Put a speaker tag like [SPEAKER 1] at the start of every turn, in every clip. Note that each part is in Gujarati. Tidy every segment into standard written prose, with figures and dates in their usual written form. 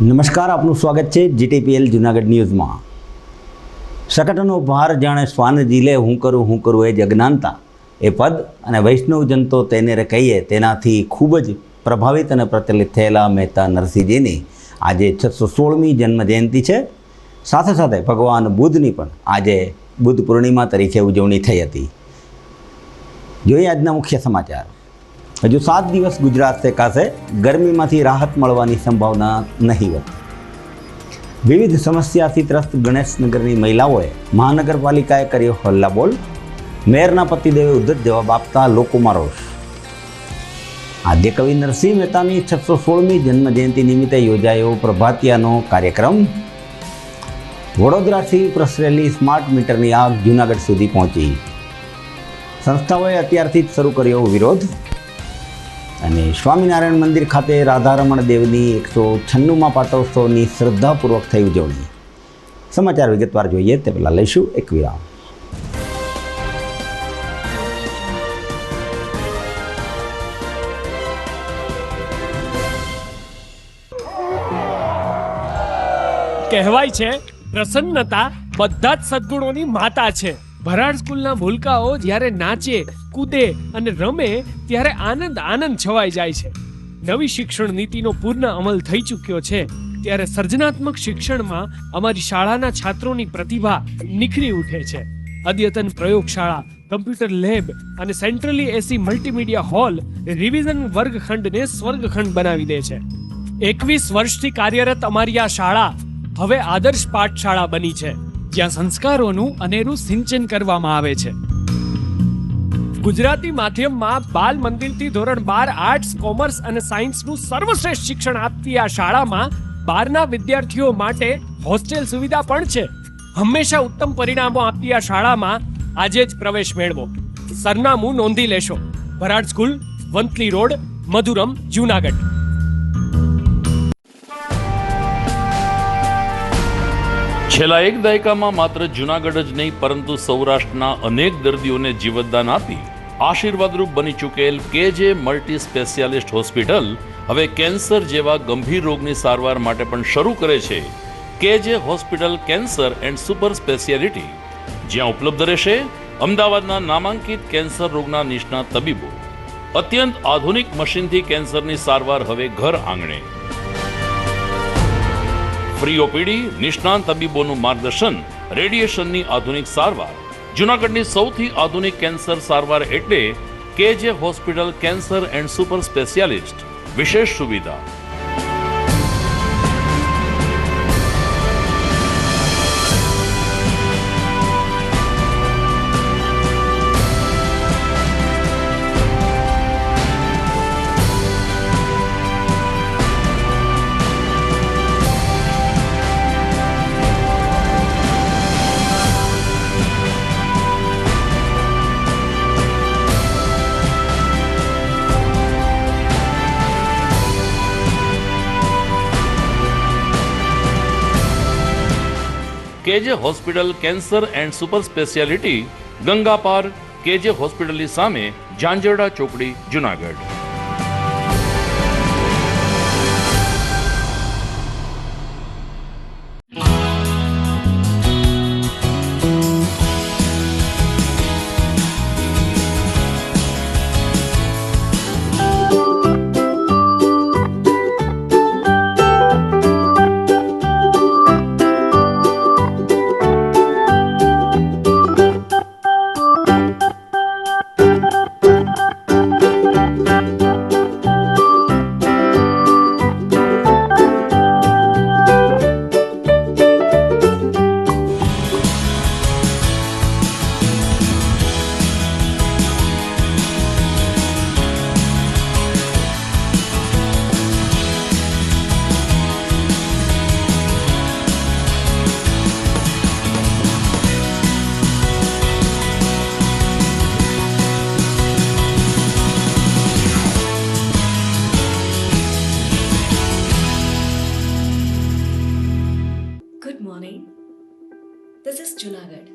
[SPEAKER 1] નમસ્કાર, આપનું સ્વાગત છે જીટીપીએલ જૂનાગઢ ન્યૂઝમાં। શકટનો ભાર જાણે શ્વાન ઝીલે, હું કરું એ જ અજ્ઞાનતા એ પદ અને વૈષ્ણવજન તો તેને રે કહીએ તેનાથી ખૂબ જ પ્રભાવિત અને પ્રચલિત થયેલા મહેતા નરસિંહજીની આજે 616મી જન્મજયંતિ છે। સાથે સાથે ભગવાન બુદ્ધની પણ આજે બુદ્ધ પૂર્ણિમા તરીકે ઉજવણી થઈ હતી। જોઈએ આજના મુખ્ય સમાચાર। હજુ 7 દિવસ ગુજરાત શેકાશે, ગરમીમાંથી રાહત મળવાની સંભાવના નહીવત। વિવિધ સમસ્યાથી ત્રસ્ત ગણેશનગરની મહિલાઓએ મહાનગરપાલિકાએ કર્યો હલ્લાબોલ। મેયરના પતિદેવે ઉદ્ધત જવાબ આપતા લોકોમાં રોષ। આદ્ય કવિ નરસિંહ મહેતાની 616મી જન્મજયંતિ નિમિત્તે યોજાયો પ્રભાતિયાનો કાર્યક્રમ। વડોદરાથી પ્રસરેલી સ્માર્ટ મીટરની આગ જૂનાગઢ સુધી પહોંચી। સંસ્થાઓએ અત્યારથી જ શરૂ કર્યો વિરોધ। અને સ્વામિનારાયણ મંદિર ખાતે રાધારમણ દેવની 196મા પાટોત્સવની શ્રદ્ધાપૂર્વક થઈ ઉજવણી। સમાચાર વિગતવાર જોઈએ તે પહેલાં લઈશું એક વિરામ।
[SPEAKER 2] કહેવાય છે પ્રસન્નતા બધા જ સદ્ગુણોની માતા છે। ભરાડ સ્કૂલના ભૂલકાઓ જ્યારે નાચે, કૂદે અને રમે ત્યારે આનંદ છવાઈ જાય છે। નવી શિક્ષણ નીતિનો પૂર્ણ અમલ થઈ ચૂક્યો છે ત્યારે સર્જનાત્મક શિક્ષણમાં અમારી શાળાના છાત્રોની પ્રતિભા નિખરી ઉઠે છે। અદ્યતન પ્રયોગશાળા, કમ્પ્યુટર લેબ અને સેન્ટ્રલી એસી મલ્ટીમીડિયા હોલ રિવિઝન વર્ગખંડને સ્વર્ગખંડ બનાવી દે છે। 21 વર્ષથી કાર્યરત અમારી આ શાળા હવે આદર્શ પાઠશાળા બની છે, જ્યાં સંસ્કારોનું અનેરું સિંચન કરવામાં આવે છે। ગુજરાતી માધ્યમમાં બાલ મંદિરથી ધોરણ 12 આર્ટ્સ, કોમર્સ અને સાયન્સનું સર્વશ્રેષ્ઠ શિક્ષણ આપતી આ શાળામાં 12ના વિદ્યાર્થીઓ માટે હોસ્ટેલ સુવિધા પણ છે। હંમેશા ઉત્તમ પરિણામો આપતી આ શાળામાં આજે જ પ્રવેશ મેળવો। સરનામું નોંધી લેશો। Bharad school, Vanthali road, Madhuram, Junagadh.
[SPEAKER 3] છેલ્લા એક દાયકામાં માત્ર જૂનાગઢ જ નહીં પરંતુ સૌરાષ્ટ્રના અનેક દર્દીઓને જીવતદાન આપી આશીર્વાદરૂપ બની ચૂકેલ કેજે મલ્ટી સ્પેશિયાલિસ્ટ હોસ્પિટલ હવે કેન્સર જેવા ગંભીર રોગની સારવાર માટે પણ શરૂ કરે છે કેજે hospital cancer and super speciality, જ્યાં ઉપલબ્ધ રહેશે અમદાવાદના નામાંકિત કેન્સર રોગના નિષ્ણાત તબીબો। અત્યંત આધુનિક મશીનથી કેન્સરની સારવાર હવે ઘર આંગણે। ફ્રી ઓપીડી, નિષ્ણાંત તબીબોનું માર્ગદર્શન, રેડિયેશનની આધુનિક સારવાર। જૂનાગઢની સૌથી આધુનિક કેન્સર સારવાર એટલે કેજે hospital cancer and super specialist. વિશેષ સુવિધા કેજે hospital cancer and super speciality, Ganga પાર, કેજે હોસ્પિટલની સામે, ઝાંઝરડા ચોકડી, જૂનાગઢ।
[SPEAKER 4] This is Junagadh.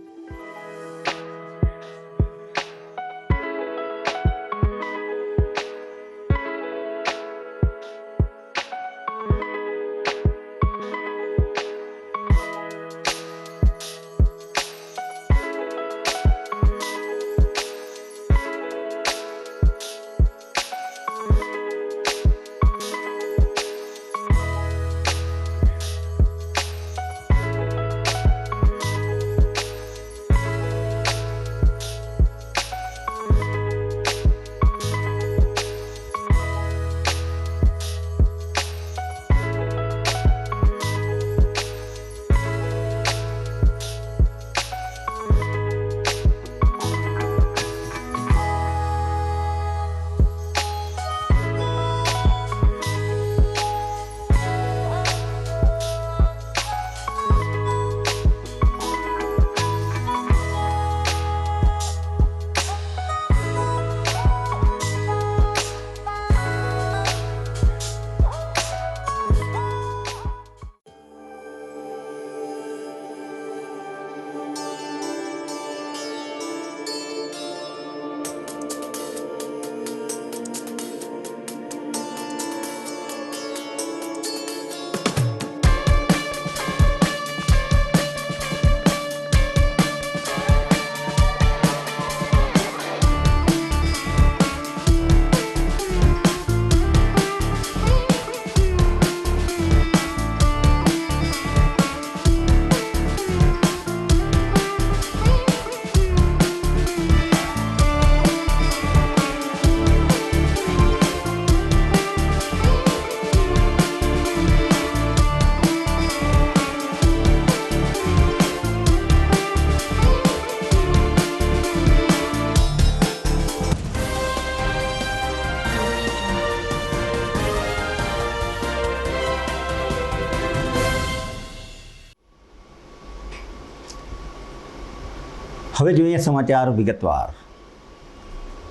[SPEAKER 1] હવે જોઈએ સમાચાર વિગતવાર.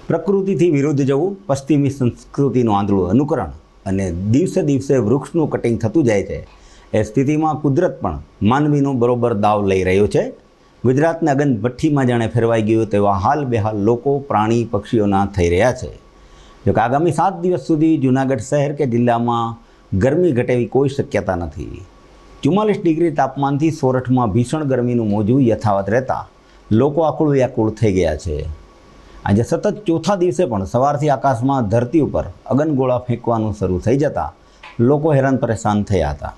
[SPEAKER 1] પ્રકૃતિથી વિરુદ્ધ જવું, પશ્ચિમી સંસ્કૃતિનું આંધળું અનુકરણ અને દિવસે દિવસે વૃક્ષનું કટિંગ થતું જાય છે. એ સ્થિતિમાં કુદરત પણ માનવીનો બરોબર દાવ લઈ રહ્યો છે. ગુજરાતને અગન ભઠ્ઠીમાં જાણે ફેરવાઈ ગયું તેવા હાલ બેહાલ લોકો, પ્રાણી, પક્ષીઓના થઈ રહ્યા છે. જોકે આગામી 7 દિવસ સુધી જૂનાગઢ શહેર કે જિલ્લામાં ગરમી ઘટે એવી કોઈ શક્યતા નથી. 44 ડિગ્રી તાપમાનથી સોરઠમાં ભીષણ ગરમીનું મોજું યથાવત રહેતા લોકો આકુળ વ્યાકુળ થઈ ગયા છે. આજે સતત ચોથા દિવસે પણ સવારથી આકાશમાં ધરતી ઉપર અગનગોળા ફેંકવાનું શરૂ થઈ જતાં લોકો હેરાન પરેશાન થયા હતા.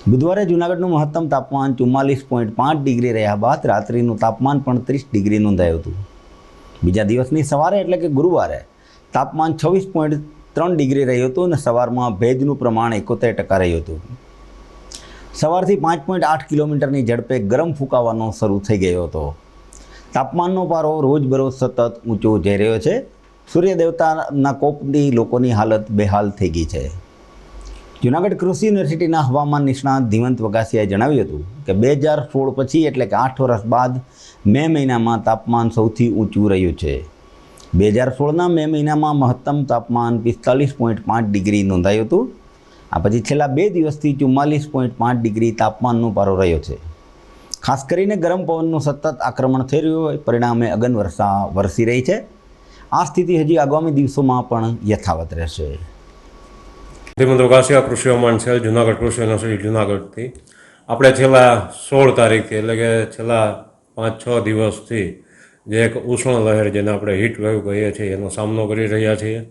[SPEAKER 1] બુધવારે જૂનાગઢનું મહત્તમ તાપમાન 44.5 ડિગ્રી રહ્યા બાદ રાત્રિનું તાપમાન પણ 30 ડિગ્રી નોંધાયું હતું. બીજા દિવસની સવારે એટલે કે ગુરુવારે તાપમાન 26.3 ડિગ્રી રહ્યું હતું અને સવારમાં ભેજનું પ્રમાણ 71% રહ્યું હતું. સવારથી 5.8 કિલોમીટરની ઝડપે ગરમ ફૂંકાવાનો શરૂ થઈ ગયો હતો. તાપમાનનો પારો રોજબરોજ સતત ઊંચો જઈ રહ્યો છે. સૂર્ય દેવતાના કોપથી લોકોની હાલત બેહાલ થઈ ગઈ છે. જૂનાગઢ કૃષિ યુનિવર્સિટીના હવામાન નિષ્ણાત ધીમંત વગાસિયાએ જણાવ્યું હતું કે 2016 પછી એટલે કે 8 વર્ષ બાદ મે મહિનામાં તાપમાન સૌથી ઊંચું રહ્યું છે. 2016ના મે મહિનામાં મહત્તમ તાપમાન 45.5 ડિગ્રી નોંધાયું હતું. આ પછી છેલ્લા 2 દિવસથી 44.5 ડિગ્રી તાપમાનનો પારો રહ્યો છે. ખાસ કરીને ગરમ પવનનું સતત આક્રમણ થઈ રહ્યું હોય પરિણામે અગન વર્ષા વરસી રહી છે. આ સ્થિતિ હજી આગામી દિવસોમાં પણ યથાવત રહેશે.
[SPEAKER 4] ધીમંત વગાસિયા, કૃષિ હવામાન સેલ, જૂનાગઢ કૃષિ યુનિવર્સિટી જૂનાગઢથી. આપણે છેલ્લા 16 તારીખથી એટલે કે છેલ્લા 5-6 દિવસથી જે એક ઉષ્ણ લહેર જેને આપણે હીટ વેવ કહીએ છીએ એનો સામનો કરી રહ્યા છીએ.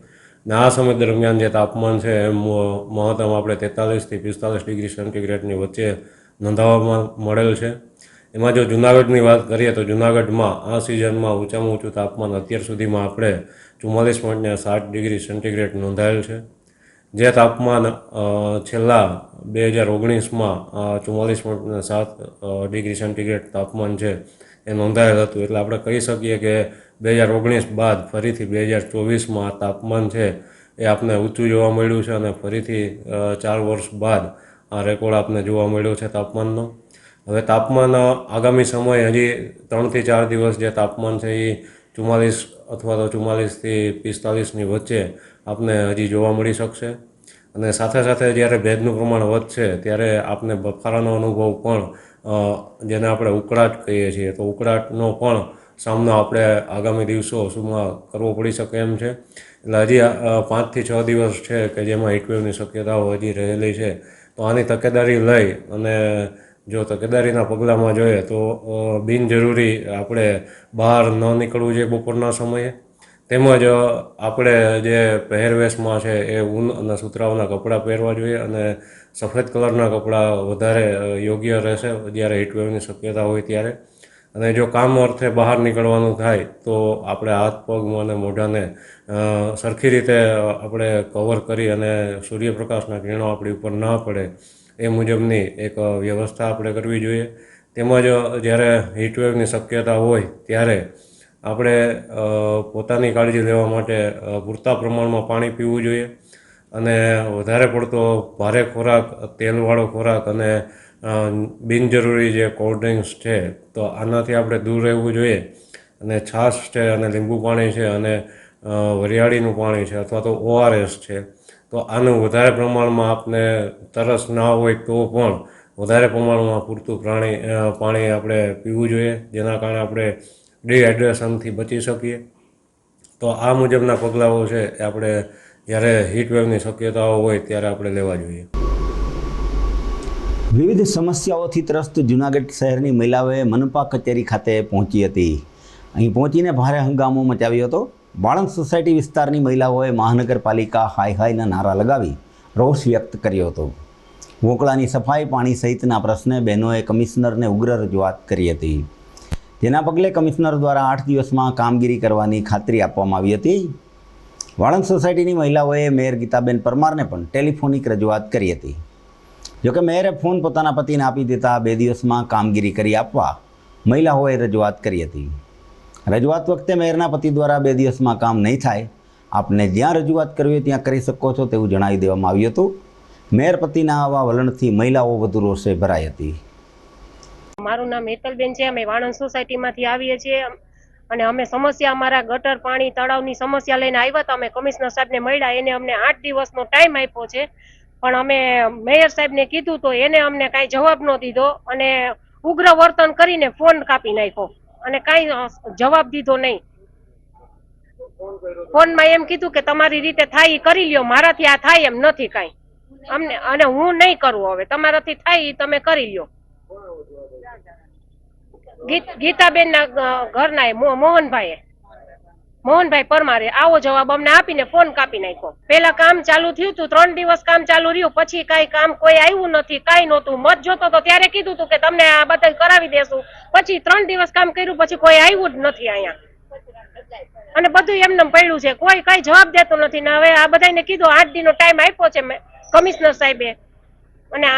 [SPEAKER 4] ને આ સમય દરમિયાન જે તાપમાન છે એ મહત્તમ આપણે 43થી 45 ડિગ્રી સેન્ટીગ્રેડની વચ્ચે નોંધાવવામાં મળેલ છે. એમાં જો જૂનાગઢની વાત કરીએ તો જૂનાગઢમાં આ સિઝનમાં ઊંચામાં ઊંચું તાપમાન અત્યાર સુધીમાં આપણે 44.7 ડિગ્રી સેન્ટીગ્રેડ નોંધાયેલ છે. જે તાપમાન છેલ્લા 2019માં 44.7 ડિગ્રી સેન્ટીગ્રેડ તાપમાન છે એ નોંધાયેલ હતું. એટલે આપણે કહી શકીએ કે 2019 બાદ ફરીથી 2024માં આ તાપમાન છે એ આપને ઊંચું જોવા મળ્યું છે અને ફરીથી 4 વર્ષ બાદ આ રેકોર્ડ આપને જોવા મળ્યો છે તાપમાનનો. હવે તાપમાન આગામી સમય હજી 3થી 4 દિવસ જે તાપમાન છે એ 44 અથવા તો 44થી 45ની વચ્ચે આપને હજી જોવા મળી શકશે. અને સાથે સાથે જ્યારે ભેજનું પ્રમાણ વધશે ત્યારે આપને બફારાનો અનુભવ પણ જેને આપણે ઉકળાટ કહીએ છીએ તો ઉકળાટનો પણ સામનો આપણે આગામી દિવસો સુધીમાં કરવો પડી શકે એમ છે. એટલે હજી 5થી 6 દિવસ છે કે જેમાં હીટવેવની શક્યતાઓ હજી રહેલી છે. તો આની તકેદારી લઈ અને જો તકેદારીના પગલાંમાં જોઈએ તો બિનજરૂરી આપણે બહાર ન નીકળવું જોઈએ બપોરના સમયે. તેમજ આપણે જે પહેરવેશમાં છે એ ઊન અને સુતરાઉના કપડાં પહેરવા જોઈએ અને સફેદ કલરના કપડાં વધારે યોગ્ય રહેશે જ્યારે હીટવેવની શક્યતા હોય ત્યારે. અને જો કામ અર્થે બહાર નીકળવાનું થાય તો આપણે હાથ, પગ અને મોઢાને સરખી રીતે આપણે કવર કરી અને સૂર્યપ્રકાશના કિરણો આપણી ઉપર ન પડે એ મુજબની એક વ્યવસ્થા આપણે કરવી જોઈએ. તેમજ જ્યારે હીટવેવની શક્યતા હોય ત્યારે આપણે પોતાની કાળજી લેવા માટે પૂરતા પ્રમાણમાં પાણી પીવું જોઈએ અને વધારે પડતો ભારે ખોરાક, તેલવાળો ખોરાક અને બિનજરૂરી જે કોલ્ડ ડ્રિંક્સ છે તો આનાથી આપણે દૂર રહેવું જોઈએ. અને છાશ છે અને લીંબુ પાણી છે અને વરિયાળીનું પાણી છે અથવા તો ORS છે તો આનું વધારે પ્રમાણમાં આપને તરસ ના હોય તો પણ વધારે પ્રમાણમાં પૂરતું પાણી આપણે પીવું જોઈએ જેના કારણે આપણે ડિહાઇડ્રેશનથી બચી શકીએ. તો આ મુજબના પગલાઓ છે એ આપણે જ્યારે હીટવેવની શક્યતાઓ હોય ત્યારે આપણે લેવા જોઈએ.
[SPEAKER 1] વિવિધ સમસ્યાઓથી ત્રસ્ત જૂનાગઢ શહેરની મહિલાઓએ મનપા કચેરી ખાતે પહોંચી હતી. અહીં પહોંચીને ભારે હંગામો મચાવ્યો હતો. વાળંદ સોસાયટી વિસ્તારની મહિલાઓએ મહાનગરપાલિકા હાય હાયના નારા લગાવી રોષ વ્યક્ત કર્યો હતો. વોંકળાની સફાઈ, પાણી સહિતના પ્રશ્ને બહેનોએ કમિશનરને ઉગ્ર રજૂઆત કરી હતી. જેના પગલે કમિશનર દ્વારા 8 દિવસમાં કામગીરી કરવાની ખાતરી આપવામાં આવી હતી. વાળંદ સોસાયટીની મહિલાઓએ મેયર ગીતાબેન પરમારને પણ ટેલિફોનિક રજૂઆત કરી હતી. જોકે મેયરે ફોન પોતાના પતિને આપી દેતા 2 દિવસમાં કામગીરી કરી આપવા મહિલાઓએ રજૂઆત કરી હતી. રજૂઆત વખતે મેયરના પતિ દ્વારા 2 દિવસમાં કામ નહીં થાય, આપને જ્યાં રજૂઆત કરવી હોય ત્યાં કરી શકો છો તેવું જણાવી દેવામાં આવ્યું હતું. મેયર પતિના આવા વલણથી મહિલાઓ વધુ રોષે ભરાઈ હતી.
[SPEAKER 5] મારું નામ હેતલબેન છે. અમે વાણંદ સોસાયટીમાંથી આવીએ છીએ અને અમે સમસ્યા અમારા ગટર પાણી તળાવની સમસ્યા લઈને આવ્યા હતા. અમે કમિશનર સાહેબને મળ્યા, એને અમને 8 દિવસનો ટાઈમ આપ્યો છે, પણ અમે મેયર સાહેબને કીધું તો એને અમને કાંઈ જવાબ ન દીધો અને ઉગ્ર વર્તન કરીને ફોન કાપી નાખ્યો અને કાંઈ જવાબ દીધો નહીં. ફોનમાં એમ કીધું કે તમારી રીતે થાય એ કરી લ્યો, મારાથી આ થાય એમ નથી કાંઈ અમને, અને હું નહીં કરું, હવે તમારાથી થાય એ તમે કરી લ્યો. ગીતાબેન ના ઘરના મોહનભાઈ પરમારે આવો જવાબ અમને આપીને ફોન કાપી નાખ્યો. પેલા કામ ચાલુ થયું હતું, 3 દિવસ કામ ચાલુ રહ્યું, પછી કઈ કામ કોઈ આવ્યું નથી, કઈ નહોતું. મત જોતો તો ત્યારે કીધું હતું કે તમને આ બધા કરાવી દેશું, પછી 3 દિવસ કામ કર્યું, પછી કોઈ આવ્યું જ નથી અહીંયા અને બધું એમને પડ્યું છે, કોઈ કઈ જવાબ દેતું નથી. ને હવે આ બધાને કીધું 8 દિનનો ટાઈમ આપ્યો છે કમિશનર સાહેબે અને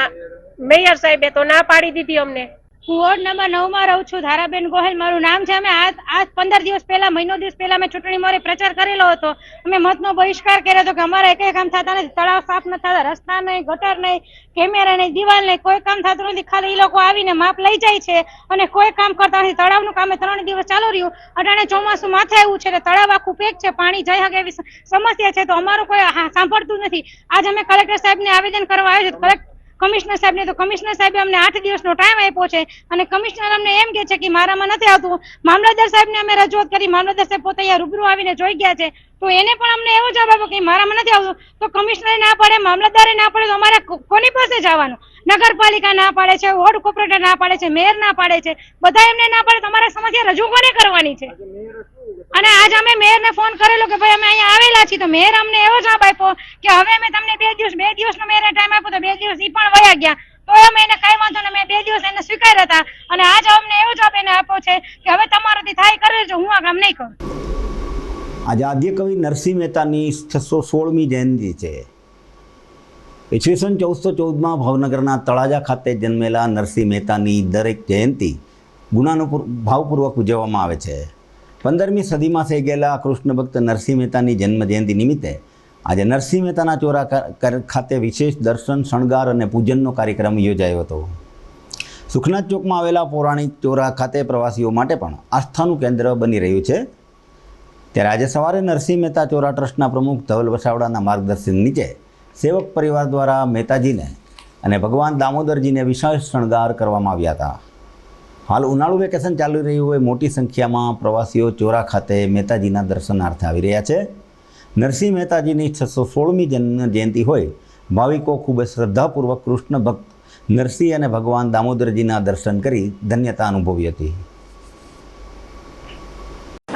[SPEAKER 5] મેયર સાહેબે તો ના પાડી દીધી અમને.
[SPEAKER 6] હું વોર્ડ નંબર 9 માં રહું છું. ધારાબેન ગોહેલ મારું નામ છે. અમે આ 15 દિવસ પહેલા, મહિનો દિવસ પહેલા અમે ચૂંટણી મોરે પ્રચાર કરેલો હતો. અમે મતનો બહિષ્કાર કર્યો હતો કે અમારા એક કામ થતા નથી, તળાવ સાફ નથી થતા, રસ્તા નહીં, ગટર નહીં, કેમેરા નહીં, દિવાલ નહીં, કોઈ કામ થતું નથી. ખાલી એ લોકો આવીને માપ લઈ જાય છે અને કોઈ કામ કરતા નથી. તળાવનું કામ 3 દિવસ ચાલુ રહ્યું, અટાણે ચોમાસું માથે આવ્યું છે, તળાવ આખું પેક છે, પાણી જઈ શકે એવી સમસ્યા છે, તો અમારું કોઈ સાંભળતું નથી. આજ અમે કલેક્ટર સાહેબને આવેદન કરવા આવ્યો છે, કમિશનર સાહેબને, તો કમિશનર સાહેબે અમને 8 દિવસનો ટાઈમ આપ્યો છે અને કમિશનર અમને એમ કહે છે કે મારામાં નથી આવતું. મામલતદાર સાહેબને અમે રજૂઆત કરી, મામલતદાર સાહેબ પોતે અહીંયા રૂબરૂ આવીને જોઈ ગયા છે, તો એને પણ અમને એવો જવાબ આપ્યો કે મારામાં નથી આવતું. તો કમિશનરે ના પાડે, મામલતદારે ના પાડે, તો અમારે કોની પાસે જવાનું? નગરપાલિકા ના પાડે છે, વોર્ડ કોર્પોરેટર ના પાડે છે, મેયર ના પાડે છે, બધા એમને ના પાડે, તમારે સમસ્યા રજૂ કોને કરવાની છે? અને આજ અમે મેયરને ફોન કરેલો કે ભાઈ અમે અહીંયા આવેલા છીએ, તો મેયર અમને એવો જવાબ આપ્યો કે હવે અમે તમને 2 દિવસનો મેયરને ટાઈમ આપ્યો, તો 2 દિવસ ઈ પણ વયા ગયા, તો અમે એને કઈ વાંધો નહીં, અમે 2 દિવસ એને સ્વીકાર્યા હતા અને આજ અમને એવો જવાબ એને આપ્યો છે કે હવે તમારાથી થાય કરે છે, હું આ કામ નહીં કરું.
[SPEAKER 1] આજે આદ્ય કવિ નરસિંહ મહેતાની 616મી જયંતિ છે. ઈસવીસન 1414માં ભાવનગરના તળાજા ખાતે જન્મેલા નરસિંહ મહેતાની દરેક જયંતિ ભાવપૂર્વક ઉજવવામાં આવે છે. 15મી સદીમાં થઈ ગયેલા કૃષ્ણ ભક્ત નરસિંહ મહેતાની જન્મ જયંતિ નિમિત્તે આજે નરસિંહ મહેતાના ચોરા ખાતે વિશેષ દર્શન, શણગાર અને પૂજનનો કાર્યક્રમ યોજાયો હતો. સુખનાથ ચોકમાં આવેલા પૌરાણિક ચોરા ખાતે પ્રવાસીઓ માટે પણ આસ્થાનું કેન્દ્ર બની રહ્યું છે. ત્યારે આજે સવારે નરસિંહ મહેતા ચોરા ટ્રસ્ટના પ્રમુખ ધવલ વસાવડાના માર્ગદર્શન નીચે સેવક પરિવાર દ્વારા મહેતાજીને અને ભગવાન દામોદરજીને વિશેષ શણગાર કરવામાં આવ્યા હતા. હાલ ઉનાળુ વેકેશન ચાલી રહ્યું હોય મોટી સંખ્યામાં પ્રવાસીઓ ચોરા ખાતે મહેતાજીના દર્શનાર્થે આવી રહ્યા છે. નરસિંહ મહેતાજીની 616મી જન્મ જયંતિ હોય ભાવિકો ખૂબ જ શ્રદ્ધાપૂર્વક કૃષ્ણ ભક્ત નરસિંહ અને ભગવાન દામોદરજીના દર્શન કરી ધન્યતા અનુભવી હતી.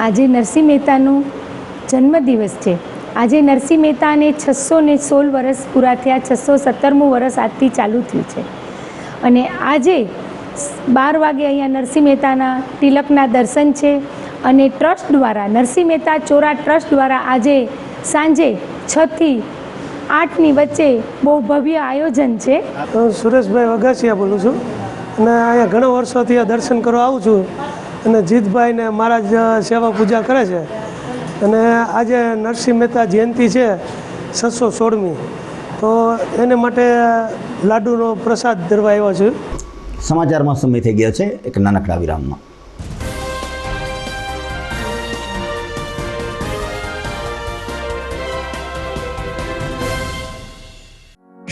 [SPEAKER 7] આજે નરસિંહ મહેતાનો જન્મદિવસ છે. આજે નરસિંહ મહેતાને 616 વર્ષ પૂરા થયા, 617મું વર્ષ આજથી ચાલુ થયું છે અને આજે 12 વાગે અહીંયા નરસિંહ મહેતાના તિલકના દર્શન છે અને ટ્રસ્ટ દ્વારા, નરસિંહ મહેતા ચોરા ટ્રસ્ટ દ્વારા આજે સાંજે 6 થી 8ની વચ્ચે બહુ ભવ્ય આયોજન છે.
[SPEAKER 8] હું સુરેશભાઈ વઘાસિયા બોલું છું અને અહીંયા ઘણા વર્ષોથી દર્શન કરવા આવું છું અને જીતભાઈને મારા જ સેવા પૂજા કરે છે અને આજે નરસિંહ મહેતા જયંતિ છે 616મી, તો એને માટે લાડુનો પ્રસાદ ધરવા આવ્યો છું.
[SPEAKER 1] સમાચારમાં સમય થઈ ગયો છે એક નાનકડા વિરામનો.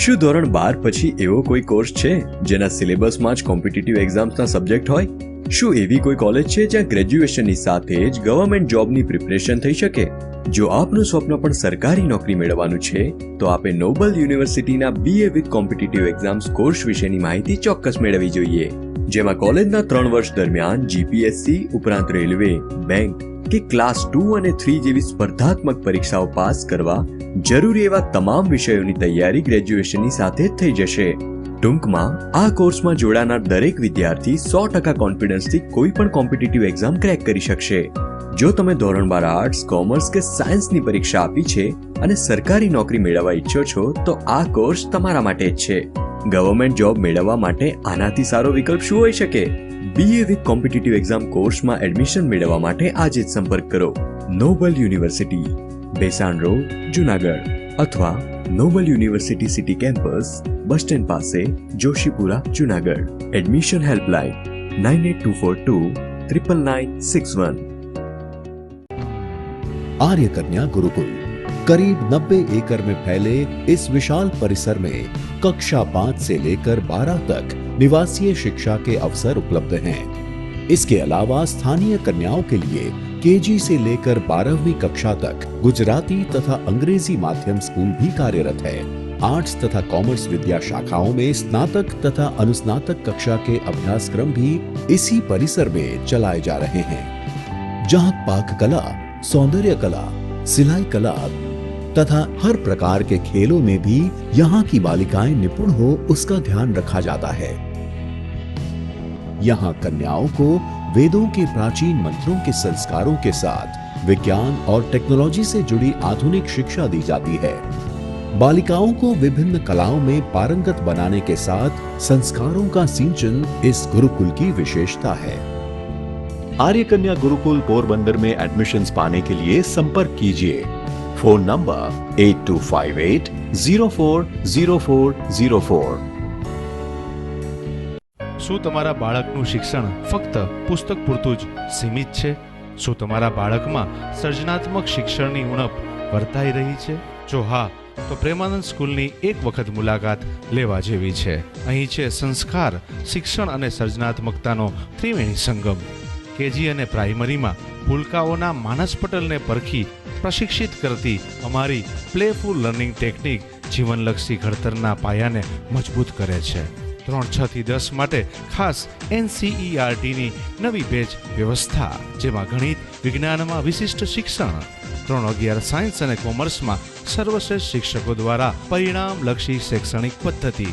[SPEAKER 9] શું ધોરણ 12 પછી એવો કોઈ કોર્સ છે જેના સિલેબસમાં જ કોમ્પિટિટિવ એક્ઝામ્સના સબ્જેક્ટ હોય? શું એવી કોઈ કોલેજ છે જ્યાં ગ્રેજ્યુએશનની સાથે જ ગવર્મેન્ટ જોબની પ્રિપરેશન થઈ શકે? જો આપનું સ્વપ્ન પણ સરકારી નોકરી મેળવવાનું છે તો આપે નોબલ યુનિવર્સિટીના BA with competitive exams course વિશેની માહિતી ચોક્કસ મેળવવી જોઈએ, જેમાં કોલેજના 3 વર્ષ દરમિયાન GPSC ઉપરાંત રેલવે, બેંક કે ક્લાસ 2 અને 3 જેવી સ્પર્ધાત્મક પરીક્ષાઓ પાસ કરવા જરૂરી એવા તમામ વિષયોની તૈયારી ગ્રેજ્યુએશનની સાથે જ થઈ જશે. ટૂંકમાં આ કોર્સમાં જોડાનાર દરેક વિદ્યાર્થી 100% કોન્ફિડન્સથી કોઈ પણ કોમ્પિટિટિવ એક્ઝામ ક્રેક કરી શકશે. જો તમે ધોરણ 12 આર્ટ્સ, કોમર્સ કે સાયન્સની પરીક્ષા આપી છે અને સરકારી નોકરી મેળવવા ઈચ્છો છો તો આ કોર્સ તમારા માટે જ છે. ગવર્મેન્ટ જોબ મેળવવા માટે આનાથી સારો વિકલ્પ શું હોઈ શકે? BA વિથ કોમ્પિટિટિવ એક્ઝામ કોર્સમાં એડમિશન મેળવવા માટે આજે જ સંપર્ક કરો. Noble university, Bhesan road, Junagadh અથવા Noble university city campus, bus stand પાસે, જોશીપુરા, જુનાગઢ. Admission helpline 9824299961।
[SPEAKER 10] आर्य कन्या गुरुकुल करीब 90 एकड़ में फैले इस विशाल परिसर में कक्षा 5 से लेकर 12 तक निवासीय शिक्षा के अवसर उपलब्ध हैं। इसके अलावा स्थानीय कन्याओं के लिए केजी से लेकर 12वीं कक्षा तक गुजराती तथा अंग्रेजी माध्यम स्कूल भी कार्यरत है। आर्ट्स तथा कॉमर्स विद्या शाखाओं में स्नातक तथा अनुस्नातक कक्षा के अभ्यासक्रम भी इसी परिसर में चलाए जा रहे हैं, जहां पाक कला, सौंदर्य कला, सिलाई कला तथा हर प्रकार के खेलों में भी यहाँ की बालिकाएं निपुण हो उसका ध्यान रखा जाता है। यहाँ कन्याओं को वेदों के प्राचीन मंत्रों के संस्कारों के साथ विज्ञान और टेक्नोलॉजी से जुड़ी आधुनिक शिक्षा दी जाती है। बालिकाओं को विभिन्न कलाओं में पारंगत बनाने के साथ संस्कारों का सिंचन इस गुरुकुल की विशेषता है।
[SPEAKER 9] आर्य कन्या गुरुकुल पोरबंदर में एडमिशन्स पाने के लिए संपर्क कीजिए। Phone number 8258040404।
[SPEAKER 11] શું તમારા બાળકનું શિક્ષણ ફક્ત પુસ્તક પૂરતું જ સીમિત છે? શું તમારા બાળકમાં સર્જનાત્મક શિક્ષણની ઉણપ વર્તાઈ રહી છે? જો હા, તો પ્રેમાનંદ સ્કૂલની એક વખત મુલાકાત લેવા જેવી છે. અહીં છે સંસ્કાર, શિક્ષણ અને સર્જનાત્મકતાનો ત્રિવેણી સંગમ. કેજી અને પ્રાઇમરીમાં ભૂલકાઓના માનસ પટલને પરખી પ્રશિક્ષિત કરતી અમારી પ્લેફુલ લર્નિંગ ટેકનિક જીવનલક્ષી ઘડતરના પાયાને મજબૂત કરે છે. 3-6 થી 10 માટે ખાસ NCERTની નવી બેચ વ્યવસ્થા, જેમાં ગણિત, વિજ્ઞાનમાં વિશિષ્ટ શિક્ષણ, 3-11 સાયન્સ અને કોમર્સમાં સર્વશ્રેષ્ઠ શિક્ષકો દ્વારા પરિણામલક્ષી શૈક્ષણિક પદ્ધતિ,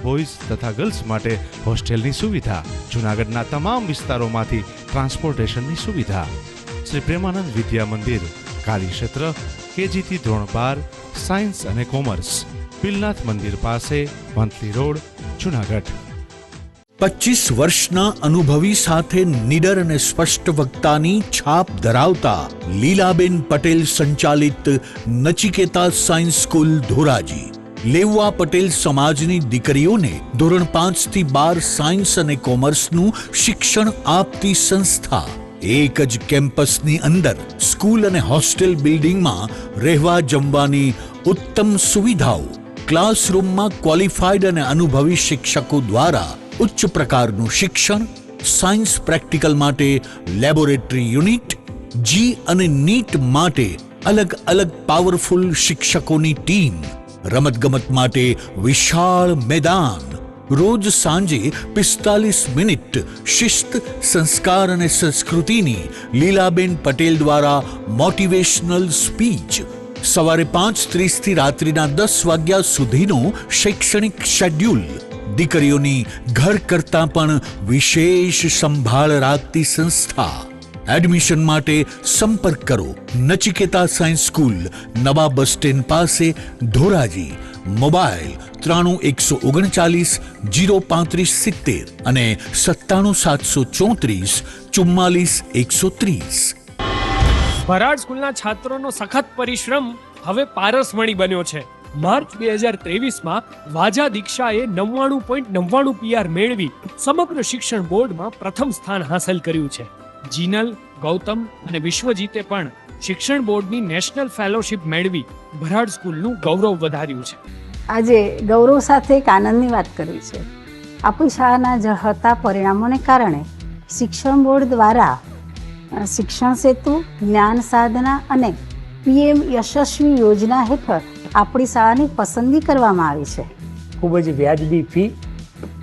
[SPEAKER 11] બોયઝ તથા ગર્લ્સ માટે હોસ્ટેલની સુવિધા, જૂનાગઢના તમામ વિસ્તારોમાંથી ટ્રાન્સપોર્ટેશનની સુવિધા. શ્રી પ્રેમાનંદ વિદ્યા મંદિર, કાર્યક્ષેત્ર KG થી ધોરણ 12, સાયન્સ અને કોમર્સ, પિલનાથ મંદિર પાસે, વંથલી રોડ, જૂનાગઢ.
[SPEAKER 12] 25 વર્ષના અનુભવી સાથે નિડર અને સ્પષ્ટ વક્તાની છાપ ધરાવતા લીલાબેન પટેલ સંચાલિત નચિકેતા સાયન્સ સ્કૂલ ધોરાજી લેવા પટેલ સમાજની દીકરીઓને ધોરણ 5 થી 12 સાયન્સ અને કોમર્સનું શિક્ષણ આપતી સંસ્થા. એક જ કેમ્પસની અંદર સ્કૂલ અને હોસ્ટેલ બિલ્ડિંગમાં રહેવા જમવાની ઉત્તમ સુવિધાઓ, ક્લાસરૂમમાં ક્વોલિફાઈડ અને અનુભવી શિક્ષકો દ્વારા ઉચ્ચ પ્રકારનું શિક્ષણ, સાયન્સ પ્રેક્ટિકલ માટે લેબોરેટરી યુનિટ, જી અને નીટ માટે અલગ અલગ પાવરફુલ શિક્ષકોની ટીમ, રમતગમત માટે વિશાળ મેદાન, રોજ સાંજે 45 મિનિટ શિસ્ત, સંસ્કાર અને સંસ્કૃતિની લીલાબેન પટેલ દ્વારા મોટિવેશનલ સ્પીચ, સવારે 5:30 થી રાત્રિના 10 વાગ્યા સુધીનો શૈક્ષણિક શેડ્યુલ, દીકરીઓની ઘર કરતાં પણ વિશેષ સંભાળ રાખતી સંસ્થા. એડમિશન માટે સંપર્ક કરો નચિકેતા સાયન્સ સ્કૂલ, નવા બસ સ્ટેન્ડ પાસે, ધોરાજી. મોબાઈલ 93 139 035 70 અને 97 734 44 130.
[SPEAKER 2] ભરાડ સ્કૂલના છાત્રોનો સખત પરિશ્રમ હવે પારસમણી બન્યો છે. માર્ચ 2023માં વાજા દીક્ષાએ 99.99 PR મેળવી સમગ્ર શિક્ષણ બોર્ડમાં પ્રથમ સ્થાન હાંસલ કર્યું છે. જીનલ, ગૌતમ અને વિશ્વજીતે પણ શિક્ષણ બોર્ડની નેશનલ ફેલોશિપ મેળવી ભરાડ સ્કૂલનું ગૌરવ વધાર્યું છે.
[SPEAKER 13] આજે ગૌરવ સાથે એક આનંદની વાત કરવી છે. આપણી શાળાના ઝળહળતા પરિણામોને કારણે શિક્ષણ બોર્ડ દ્વારા શિક્ષણ સેતુ, જ્ઞાન સાધના અને PM યશસ્વી યોજના હેઠળ આપણી શાળાની પસંદગી કરવામાં આવી છે.
[SPEAKER 14] ખૂબ જ વ્યાજબી ફી,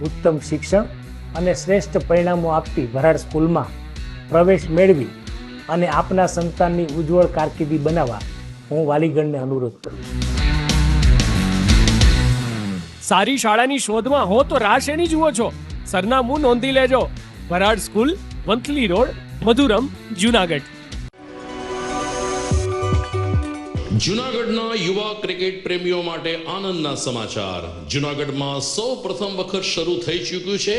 [SPEAKER 14] ઉત્તમ શિક્ષણ અને શ્રેષ્ઠ પરિણામો આપતી ભરાડ સ્કૂલમાં પ્રવેશ મેળવી અને આપના સંતાનની ઉજ્જવળ કારકિર્દી બનાવવા હું વાલીગણને અનુરોધ કરું છું.
[SPEAKER 2] સારી શાળાની શોધમાં હો તો રાહ શેની જુઓ છો? સરનામું નોંધી લેજો. Bharad school, Vanthali road, Madhuram, Junagadh.
[SPEAKER 3] જૂનાગઢના યુવા ક્રિકેટ પ્રેમીઓ માટે આનંદના સમાચાર. જૂનાગઢમાં સૌ પ્રથમ વખત શરૂ થઈ ચૂક્યું છે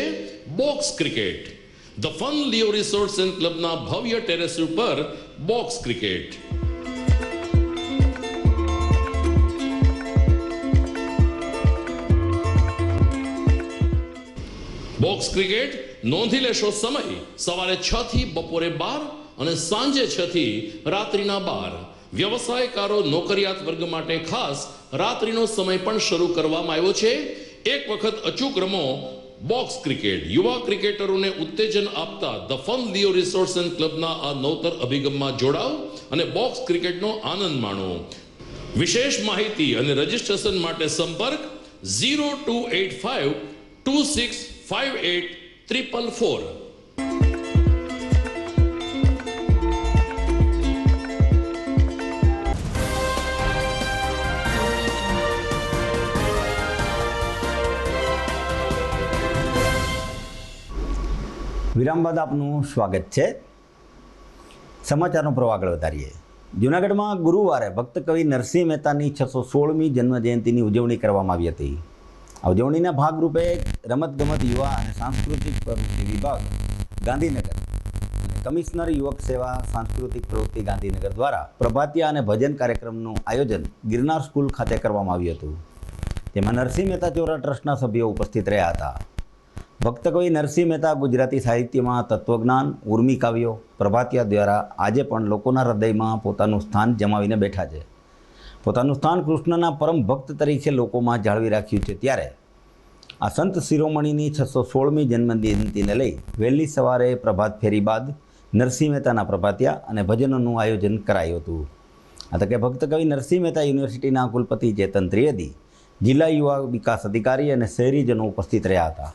[SPEAKER 3] box cricket. The fun Leo resorts and ક્લબના ભવ્ય ટેરેસ ઉપર બોક્સ ક્રિકેટ. બોક્સ ક્રિકેટ નોંધી લેશો સમય સવારે 6 થી બપોરે 12 અને સાંજે 6 થી રાત્રિના 12. વ્યવસાયકારો નોકરિયાત વર્ગ માટે ખાસ રાત્રિનો સમય પણ શરૂ કરવામાં આવ્યો છે. એક વખત અચૂક રમો બોક્સ ક્રિકેટ. યુવા ક્રિકેટરોને ઉત્તેજન આપતા the fun Leo resorts and ક્લબના આ નવતર અભિગમમાં જોડાઓ અને બોક્સ ક્રિકેટનો આનંદ માણો. વિશેષ માહિતી અને રજીસ્ટ્રેશન માટે સંપર્ક 0285 2658 444.
[SPEAKER 1] વિરામ બાદ આપનું સ્વાગત છે. સમાચારનો પ્રવાહ આગળ વધારીએ. જૂનાગઢમાં ગુરુવારે ભક્ત કવિ નરસિંહ મહેતાની 616મી જન્મજયંતિની ઉજવણી કરવામાં આવી હતી. આ ઉજવણીના ભાગરૂપે રમતગમત, યુવા અને સાંસ્કૃતિક પ્રવૃત્તિ વિભાગ ગાંધીનગર અને કમિશનર યુવક સેવા સાંસ્કૃતિક પ્રવૃત્તિ ગાંધીનગર દ્વારા પ્રભાતિયા અને ભજન કાર્યક્રમનું આયોજન ગિરનાર સ્કૂલ ખાતે કરવામાં આવ્યું હતું. જેમાં નરસિંહ મહેતા ચોરા ટ્રસ્ટના સભ્યો ઉપસ્થિત રહ્યા હતા. ભક્ત કવિ નરસિંહ મહેતા ગુજરાતી સાહિત્યમાં તત્વજ્ઞાન, ઉર્મી કાવ્યો, પ્રભાતિયા દ્વારા આજે પણ લોકોના હૃદયમાં પોતાનું સ્થાન જમાવીને બેઠા છે. પોતાનું સ્થાન કૃષ્ણના પરમ ભક્ત તરીકે લોકોમાં જાળવી રાખ્યું છે. ત્યારે આ સંત શિરોમણીની 616મી જન્મજયંતિને લઈ વહેલી સવારે પ્રભાત ફેરી બાદ નરસિંહ મહેતાના પ્રભાતિયા અને ભજનોનું આયોજન કરાયું હતું. આ તકે ભક્ત કવિ નરસિંહ મહેતા યુનિવર્સિટીના કુલપતિ ચેતન ત્રિવેદી, જિલ્લા યુવા વિકાસ અધિકારી અને શહેરીજનો ઉપસ્થિત રહ્યા હતા.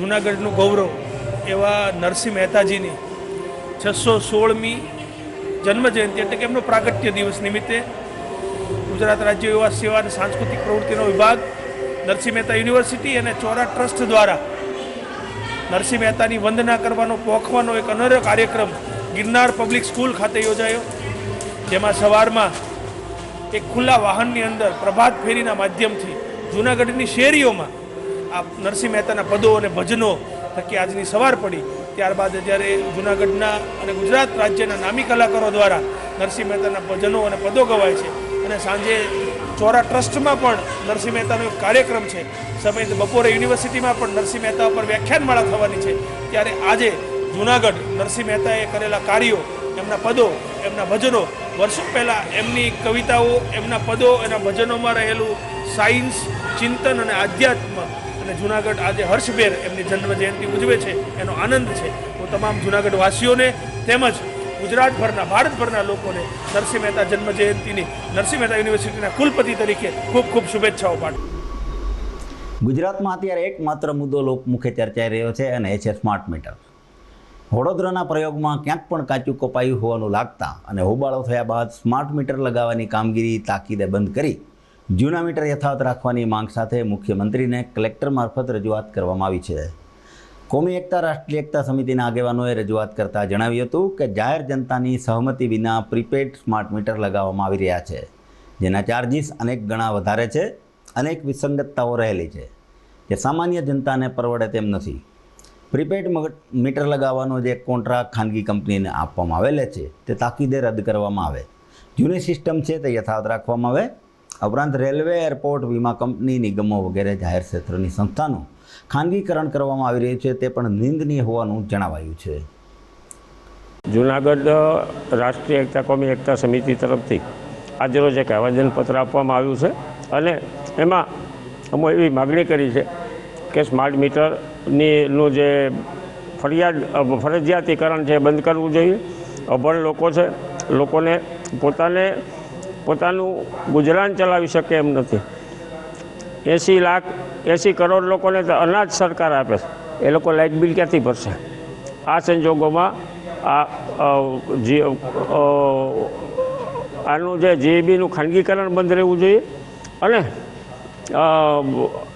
[SPEAKER 15] જૂનાગઢનું ગૌરવ એવા નરસિંહ મહેતાજીની 616મી જન્મજયંતિ એટલે કે એમનો પ્રાગટ્ય દિવસ નિમિત્તે ગુજરાત રાજ્ય યુવા સેવા અને સાંસ્કૃતિક પ્રવૃત્તિનો વિભાગ, નરસિંહ મહેતા યુનિવર્સિટી અને ચોરા ટ્રસ્ટ દ્વારા નરસિંહ મહેતાની વંદના કરવાનો, પોખવાનો એક અનોખો કાર્યક્રમ ગિરનાર પબ્લિક સ્કૂલ ખાતે યોજાયો. જેમાં સવારમાં એક ખુલ્લા વાહનની અંદર પ્રભાત ફેરીના માધ્યમથી જૂનાગઢની શેરીઓમાં આ નરસિંહ મહેતાના પદો અને ભજનો થકી આજની સવાર પડી. ત્યારબાદ જ્યારે જૂનાગઢના અને ગુજરાત રાજ્યના નામી કલાકારો દ્વારા નરસિંહ મહેતાના ભજનો અને પદો ગવાય છે અને સાંજે ચોરા ટ્રસ્ટમાં પણ નરસિંહ મહેતાનો એક કાર્યક્રમ છે. સમય બપોરે યુનિવર્સિટીમાં પણ નરસિંહ મહેતા ઉપર વ્યાખ્યાનમાળા થવાની છે. ત્યારે આજે જૂનાગઢ નરસિંહ મહેતાએ કરેલા કાર્યો, એમના પદો, એમના ભજનો, વર્ષો પહેલાં એમની કવિતાઓ, એમના પદો, એના ભજનોમાં રહેલું સાયન્સ, ચિંતન અને આધ્યાત્મ અને જૂનાગઢ આજે હર્ષભેર એમની જન્મ જયંતિ ઉજવે છે એનો આનંદ છે. હું તમામ જૂનાગઢ વાસીઓને તેમજ ગુજરાતભરના, ભારતભરના લોકોને નરસિંહ મહેતા જન્મ જયંતિની નરસિંહ મહેતા યુનિવર્સિટીના કુલપતિ તરીકે ખૂબ ખૂબ શુભેચ્છાઓ પાઠવું.
[SPEAKER 1] ગુજરાતમાં અત્યારે એકમાત્ર મુદ્દો લોકમુખે ચર્ચાઈ રહ્યો છે અને એ છે સ્માર્ટ મીટર. વડોદરાના પ્રયોગમાં ક્યાંક પણ કાચું કપાયું હોવાનું લાગતા અને હોબાળો થયા બાદ સ્માર્ટ મીટર લગાવવાની કામગીરી તાકીદે બંધ કરી જૂના મીટર યથાવત રાખવાની માંગ સાથે મુખ્યમંત્રીને કલેક્ટર મારફત રજૂઆત કરવામાં આવી છે. કોમી એકતા રાષ્ટ્રીય એકતા સમિતિના આગેવાનોએ રજૂઆત કરતાં જણાવ્યું હતું કે જાહેર જનતાની સહમતિ વિના પ્રીપેડ સ્માર્ટ મીટર લગાવવામાં આવી રહ્યા છે, જેના ચાર્જિસ અનેક ગણા વધારે છે. અનેક વિસંગતતાઓ રહેલી છે જે સામાન્ય જનતાને પરવડે તેમ નથી. પ્રીપેડ મીટર લગાવવાનો જે કોન્ટ્રાક્ટ ખાનગી કંપનીને આપવામાં આવેલો છે તે તાકીદે રદ કરવામાં આવે. જૂની સિસ્ટમ છે તે યથાવત રાખવામાં આવે. ઉપરાંત રેલવે, એરપોર્ટ, વીમા કંપની, નિગમો વગેરે જાહેર ક્ષેત્રની સંસ્થાનું ખાનગીકરણ કરવામાં આવી રહ્યું છે તે પણ નિંદનીય હોવાનું જણાવાયું છે.
[SPEAKER 16] જૂનાગઢ રાષ્ટ્રીય એકતા કોમી એકતા સમિતિ તરફથી આજરોજ એક આવેદનપત્ર આપવામાં આવ્યું છે અને એમાં અમે એવી માગણી કરી છે કે સ્માર્ટ મીટરનું જે ફરજિયાતીકરણ છે બંધ કરવું જોઈએ. અભણ લોકો છે, લોકોને પોતાનું ગુજરાન ચલાવી શકે એમ નથી. 80 કરોડ લોકોને તો અનાજ સરકાર આપે છે, એ લોકો લાઇટ બિલ ક્યાંથી ભરશે? આ સંજોગોમાં આનું જે જીઈબીનું ખાનગીકરણ બંધ રહેવું જોઈએ અને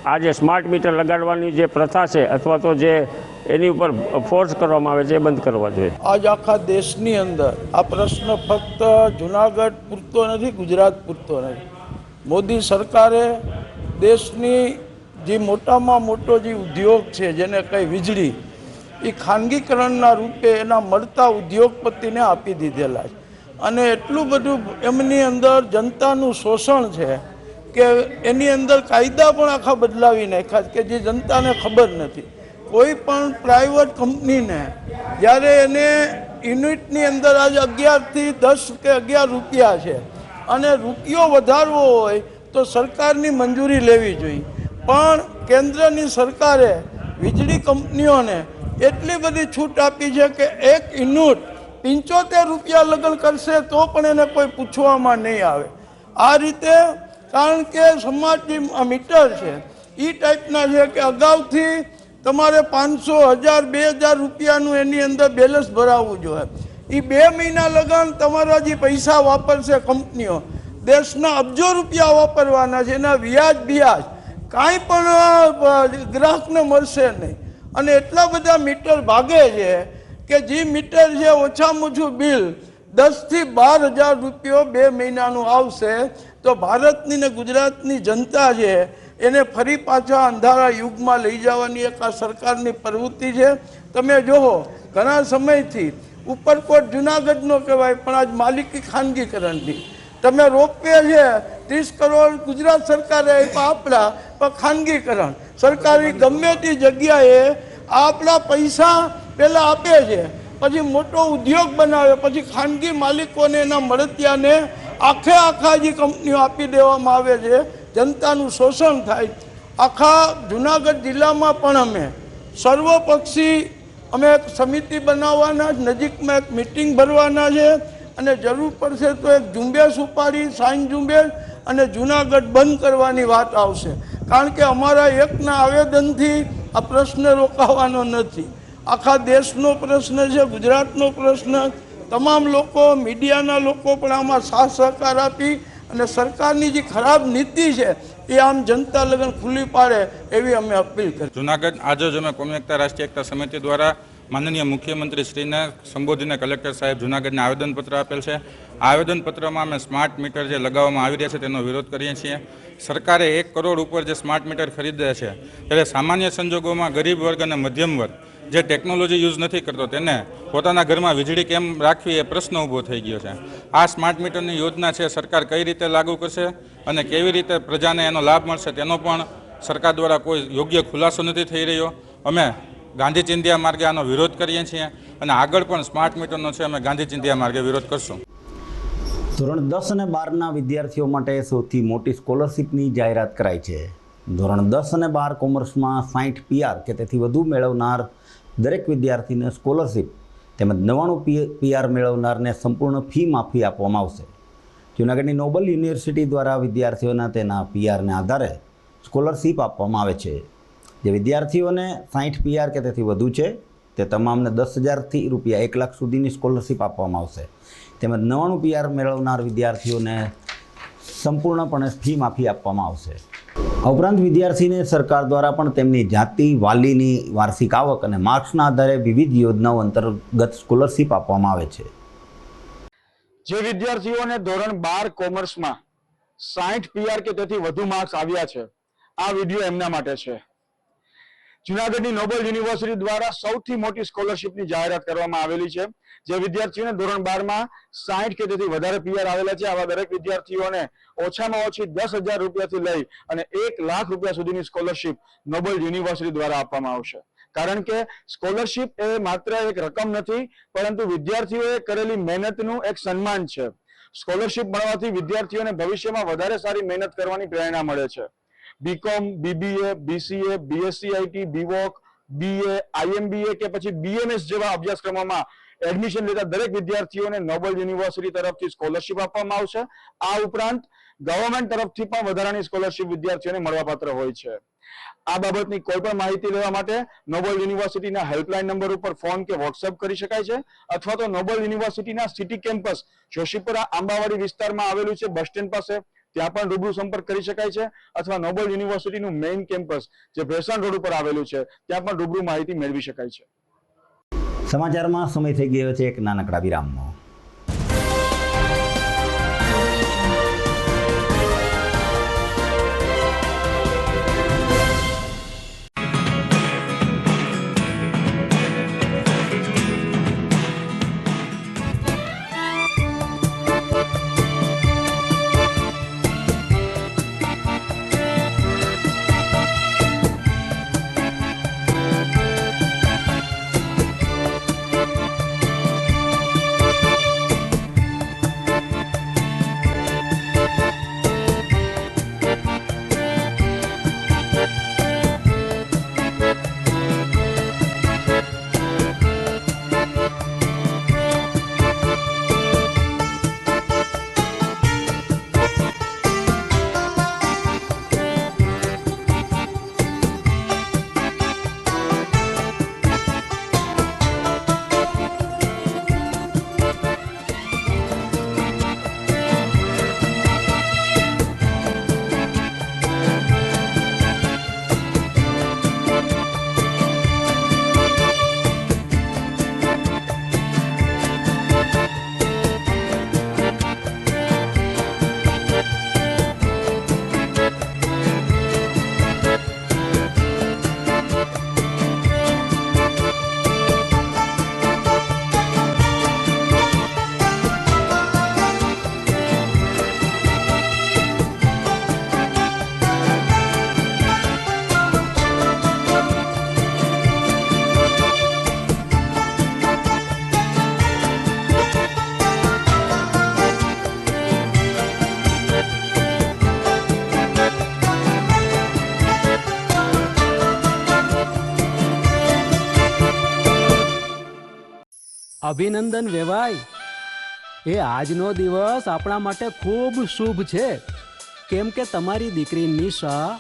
[SPEAKER 16] આ જે સ્માર્ટ મીટર લગાડવાની જે પ્રથા છે અથવા તો જે એની ઉપર ફોર્સ કરવામાં આવે છે એ બંધ કરવા જોઈએ.
[SPEAKER 17] આજ આખા દેશની અંદર આ પ્રશ્ન ફક્ત જૂનાગઢ પૂરતો નથી, ગુજરાત પૂરતો નથી. મોદી સરકારે દેશની જે મોટામાં મોટો જે ઉદ્યોગ છે જેને કંઈ વીજળી, એ ખાનગીકરણના રૂપે એના મળતા ઉદ્યોગપતિને આપી દીધેલા છે અને એટલું બધું એમની અંદર જનતાનું શોષણ છે કે એની અંદર કાયદા પણ આખા બદલાવી નાખ્યા કે જે જનતાને ખબર નથી. કોઈ પણ પ્રાઇવેટ કંપનીને જ્યારે એને યુનિટની અંદર આજે 11 થી 10 કે 11 રૂપિયા છે અને રૂપિયો વધારવો હોય તો સરકારની મંજૂરી લેવી જોઈએ. પણ કેન્દ્રની સરકારે વીજળી કંપનીઓને એટલી બધી છૂટ આપી છે કે એક યુનિટ 75 રૂપિયા લગન કરશે તો પણ એને કોઈ પૂછવામાં નહીં આવે. આ રીતે કારણ કે સ્માર્ટ મીટર છે એ ટાઈપના છે કે અગાઉથી તમારે 500, 1000, 2000 રૂપિયાનું એની અંદર બેલેન્સ ભરાવવું જોઈએ. એ 2 મહિના લગન તમારા જે પૈસા વાપરશે કંપનીઓ, દેશના અબજો રૂપિયા વાપરવાના છે, એના વ્યાજ કાંઈ પણ ગ્રાહકને મળશે નહીં. અને એટલા બધા મીટર ભાગે છે કે જે મીટર છે ઓછામાં ઓછું બિલ 10 થી 12,000 રૂપિયો 2 મહિનાનું આવશે. તો ભારતની ને ગુજરાતની જનતા છે એને ફરી પાછા અંધારા યુગમાં લઈ જવાની એક આ સરકારની પ્રવૃત્તિ છે. તમે જુઓ ઘણા સમયથી ઉપરકોટ જૂનાગઢનો કહેવાય પણ આજ માલિકી ખાનગીકરણની. તમે રોપવે છે 30 કરોડ ગુજરાત સરકારે આપ્યા આપણા, પણ ખાનગીકરણ સરકારી ગમે તે જગ્યાએ આપણા પૈસા પહેલાં આપે છે, પછી મોટો ઉદ્યોગ બનાવે, પછી ખાનગી માલિકોને એના મળતિયાને આખા જે કંપનીઓ આપી દેવામાં આવે છે. જનતાનું શોષણ થાય. આખા જૂનાગઢ જિલ્લામાં પણ અમે સર્વપક્ષી એક સમિતિ બનાવવાના, નજીકમાં એક મિટિંગ ભરવાના છે અને જરૂર પડશે તો એક ઝુંબેશ ઉપાડી, સાઈન ઝુંબેશ અને જૂનાગઢ બંધ કરવાની વાત આવશે. કારણ કે અમારા એકના આવેદનથી આ પ્રશ્ન રોકાવાનો નથી. આખા દેશનો પ્રશ્ન છે, ગુજરાતનો પ્રશ્ન. તમામ લોકો, મીડિયાના લોકો પણ આમાં સાથ સહકાર આપી અને સરકારની જે ખરાબ નીતિ છે એ આમ જનતા લગન ખુલ્લી પાડે એવી અમે અપીલ કરી.
[SPEAKER 18] જૂનાગઢ આજે જ અમે કોમી એકતા રાષ્ટ્રીય એકતા સમિતિ દ્વારા માનનીય મુખ્યમંત્રીશ્રીને સંબોધીને કલેક્ટર સાહેબ જૂનાગઢને આવેદનપત્ર આપેલ છે. આ આવેદનપત્રમાં અમે સ્માર્ટ મીટર જે લગાવવામાં આવી રહ્યા છે તેનો વિરોધ કરીએ છીએ. સરકારે 1 કરોડ ઉપર જે સ્માર્ટ મીટર ખરીદે છે ત્યારે સામાન્ય સંજોગોમાં ગરીબ વર્ગ અને મધ્યમ વર્ગ જે ટેકનોલોજી યુઝ નથી કરતો તેને પોતાના ઘરમાં વીજળી કેમ રાખવી એ પ્રશ્ન ઊભો થઈ ગયો છે. આ સ્માર્ટ મીટરની યોજના છે સરકાર કઈ રીતે લાગુ કરશે અને કેવી રીતે પ્રજાને એનો લાભ મળશે તેનો પણ સરકાર દ્વારા કોઈ યોગ્ય ખુલાસો નથી થઈ રહ્યો. અમે ગાંધી ચિંધ્યા માર્ગે આનો વિરોધ કરીએ છીએ અને આગળ પણ સ્માર્ટ મીટરનો છે અમે ગાંધી ચિંધ્યા માર્ગે વિરોધ કરશું.
[SPEAKER 1] ધોરણ 10 અને 12ના વિદ્યાર્થીઓ માટે સૌથી મોટી સ્કોલરશિપની જાહેરાત કરાઈ છે. ધોરણ 10 અને 12 કોમર્સમાં 60 PR કે તેથી વધુ મેળવનાર દરેક વિદ્યાર્થીને સ્કોલરશિપ તેમજ 99 PR મેળવનારને સંપૂર્ણ ફી માફી આપવામાં આવશે. જૂનાગઢની નોબલ યુનિવર્સિટી દ્વારા વિદ્યાર્થીઓના તેના PRને આધારે સ્કોલરશિપ આપવામાં આવે છે. જે વિદ્યાર્થીઓને 60 PR કે તેથી વધુ છે તે તમામને 10,000થી રૂપિયા 1 લાખ સુધીની સ્કોલરશિપ આપવામાં આવશે. તેમજ 99 PR મેળવનાર વિદ્યાર્થીઓને સંપૂર્ણપણે ફી માફી આપવામાં આવશે. આ ઉપરાંત વિદ્યાર્થીને સરકાર દ્વારા પણ તેમની જાતિ, વાલીની વાર્ષિક આવક અને માર્ક્સના આધારે વિવિધ યોજનાઓ અંતર્ગત સ્કોલરશિપ આપવામાં આવે છે.
[SPEAKER 19] જે વિદ્યાર્થીઓને ધોરણ 12 કોમર્સમાં 60 PR કે તેથી વધુ માર્ક્સ આવ્યા છે, આ વિડીયો એમના માટે છે. જૂનાગઢની નોબલ યુનિવર્સિટી દ્વારા સૌથી મોટી સ્કોલરશિપની જાહેરાત કરવામાં આવેલી છે. જે વિદ્યાર્થીઓને ધોરણ 12માં 60 કે તેથી વધારે PR આવેલા છે આવા દરેક વિદ્યાર્થીઓને ઓછામાં ઓછી 10,000 રૂપિયાથી લઈ અને 1 લાખ રૂપિયા સુધીની સ્કોલરશિપ નોબલ યુનિવર્સિટી દ્વારા આપવામાં આવશે. કારણ કે સ્કોલરશિપ એ માત્ર એક રકમ નથી, પરંતુ વિદ્યાર્થીઓએ કરેલી મહેનતનું એક સન્માન છે. સ્કોલરશિપ મળવાથી વિદ્યાર્થીઓને ભવિષ્યમાં વધારે સારી મહેનત કરવાની પ્રેરણા મળે છે. BCom, BBA, BCA, BSc IT, BVoc, BA, IMBA કે પછી BMS જેવા અભ્યાસક્રમોમાં એડમિશન લેતા દરેક વિદ્યાર્થીઓને નોબલ યુનિવર્સિટી તરફથી સ્કોલરશિપ આપવામાં આવશે. આ ઉપરાંત ગવર્મેન્ટ તરફથી પણ વધારાની સ્કોલરશિપ વિદ્યાર્થીઓને મળવાપાત્ર હોય છે. આ બાબતની કોઈ પણ માહિતી લેવા માટે નોબલ યુનિવર્સિટીના હેલ્પલાઇન નંબર ઉપર ફોન કે વોટ્સએપ કરી શકાય છે, અથવા તો નોબલ યુનિવર્સિટીના સિટી કેમ્પસ જોશીપુરા આંબાવાડી વિસ્તારમાં આવેલું છે બસ સ્ટેન્ડ પાસે, ત્યાં પણ રૂબરૂ સંપર્ક કરી શકાય છે, અથવા નોબલ યુનિવર્સિટીનું મેઇન કેમ્પસ જે ભેસાણ રોડ ઉપર આવેલું છે ત્યાં પણ રૂબરૂ માહિતી મેળવી શકાય છે.
[SPEAKER 1] સમાચારમાં સમય થઈ ગયો છે એક નાનકડા વિરામનો.
[SPEAKER 20] અભિનંદન વેવાઈ, એ આજનો દિવસ આપણા માટે ખૂબ શુભ છે, કેમ કે તમારી દીકરી નિશા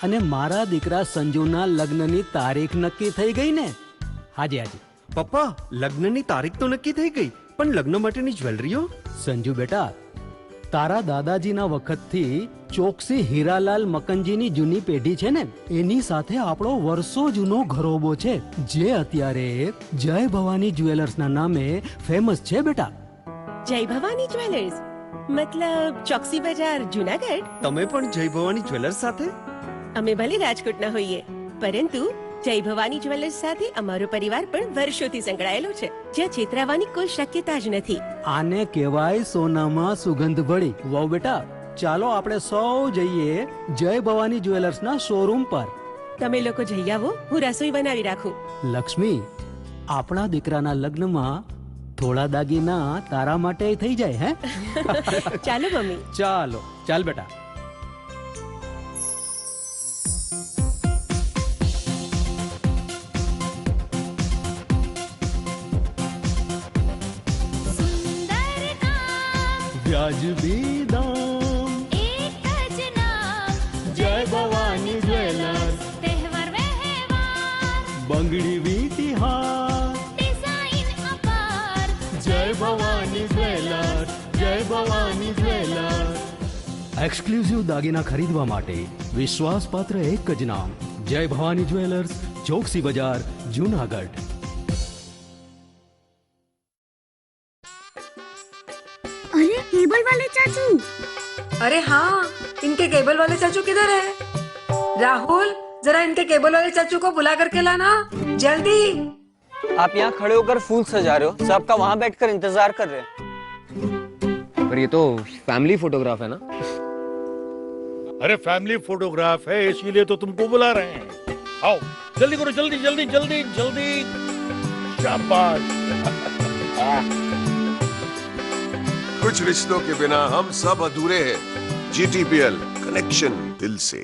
[SPEAKER 20] અને મારા દીકરા સંજુના લગ્નની તારીખ નક્કી થઈ ગઈ ને. હાજી હાજી
[SPEAKER 21] પપ્પા, લગ્નની તારીખ તો નક્કી થઈ ગઈ, પણ લગ્ન માટેની જ્વેલરીઓ?
[SPEAKER 20] સંજુ બેટા, તારા દાદાજીના વખતથી ચોકસી હીરાલાલ મકનજીની જૂની પેઢી છે ને, એની સાથે આપણો વર્ષો જૂનો ઘરોબો છે, જે અત્યારે જય ભવાની જ્વેલર્સના નામે ફેમસ છે બેટા.
[SPEAKER 21] જય ભવાની જ્વેલર્સ મતલબ ચોકસી બજાર જુનાગઢ?
[SPEAKER 22] તમે પણ જય ભવાની જ્વેલર્સ સાથે?
[SPEAKER 21] અમે ભલે રાજકોટના હોઈએ, પરંતુ જય ભવાની જ્વેલર્સ સાથે અમારો પરિવાર પણ વર્ષોથી સંકળાયેલો છે, જ્યાં છેતરાવાની કોઈ શક્યતા જ નથી.
[SPEAKER 20] આને કહેવાય સોનામાં સુગંધ ભળી. વાવ બેટા, ચાલો આપણે સૌ જઈએ જય ભવાની જ્વેલર્સના શોરૂમ પર.
[SPEAKER 21] તમે લોકો જઈ આવો, હું રસોઈ બનાવી રાખું.
[SPEAKER 20] લક્ષ્મી, આપણા દીકરાના લગ્નમાં થોડા દાગીના તારા માટે થઈ જાય હે?
[SPEAKER 21] ચાલો મમ્મી.
[SPEAKER 20] ચાલો ચાલ બેટા. વ્યાજબી દામ
[SPEAKER 23] એક જ નામ
[SPEAKER 20] જય ભવાની જ્વેલર્સ.
[SPEAKER 23] તહેવાર વ્યવહાર
[SPEAKER 20] બંગડી વીટી હાર
[SPEAKER 23] ડિઝાઇન અપાર
[SPEAKER 20] જય ભવાની જ્વેલર્સ. જય ભવાની જ્વેલર્સ. એક્સક્લુઝિવ દાગીના ખરીદવા માટે વિશ્વાસપાત્ર એક જ નામ જય ભવાની જ્વેલર્સ, ચોકસી બજાર, જૂનાગઢ.
[SPEAKER 23] अरे केबल वाले चाचू,
[SPEAKER 24] अरे हाँ, इनके केबल वाले चाचू किधर है? राहुल, जरा इनके केबल वाले चाचू को बुला करके लाना जल्दी.
[SPEAKER 25] आप यहाँ खड़े होकर फूल सजा रहे हो, सबका वहाँ बैठकर इंतजार कर रहे हैं.
[SPEAKER 26] पर ये तो फैमिली फोटोग्राफ है ना?
[SPEAKER 27] अरे फैमिली फोटोग्राफ है, इसीलिए तो तुमको बुला रहे हैं. आओ जल्दी करो, जल्दी जल्दी जल्दी जल्दी. शाबाश.
[SPEAKER 28] कुछ रिश्तों के बिना हम सब अधूरे हैं. GTPL, कनेक्शन दिल से.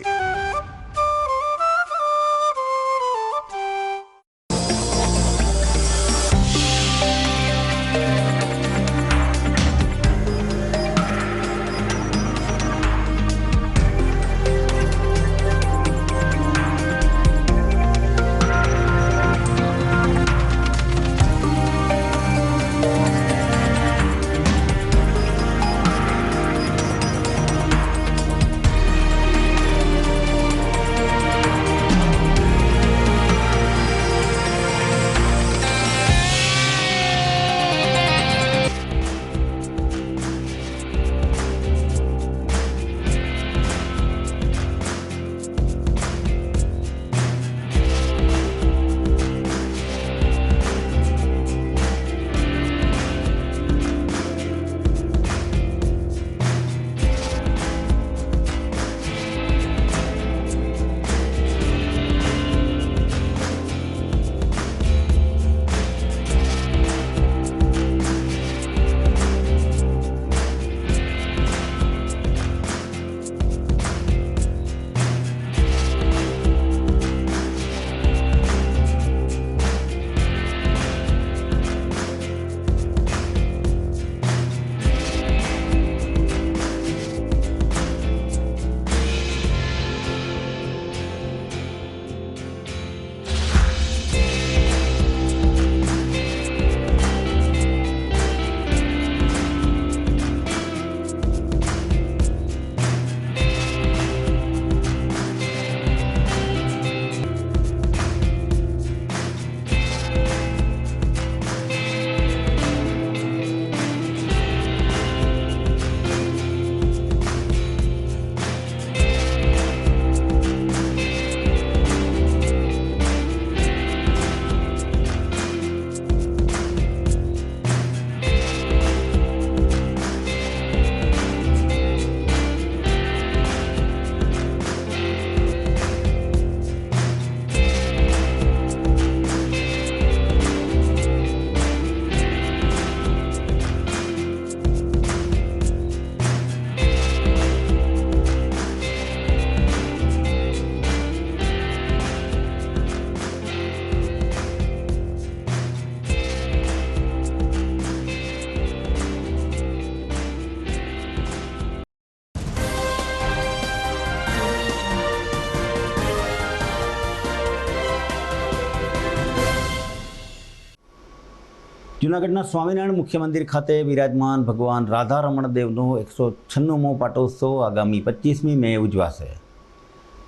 [SPEAKER 1] જૂનાગઢના સ્વામિનારાયણ મુખ્ય મંદિર ખાતે બિરાજમાન ભગવાન રાધારમણ દેવનો 196મો પાટોત્સવ આગામી 25મી મે ઉજવાશે.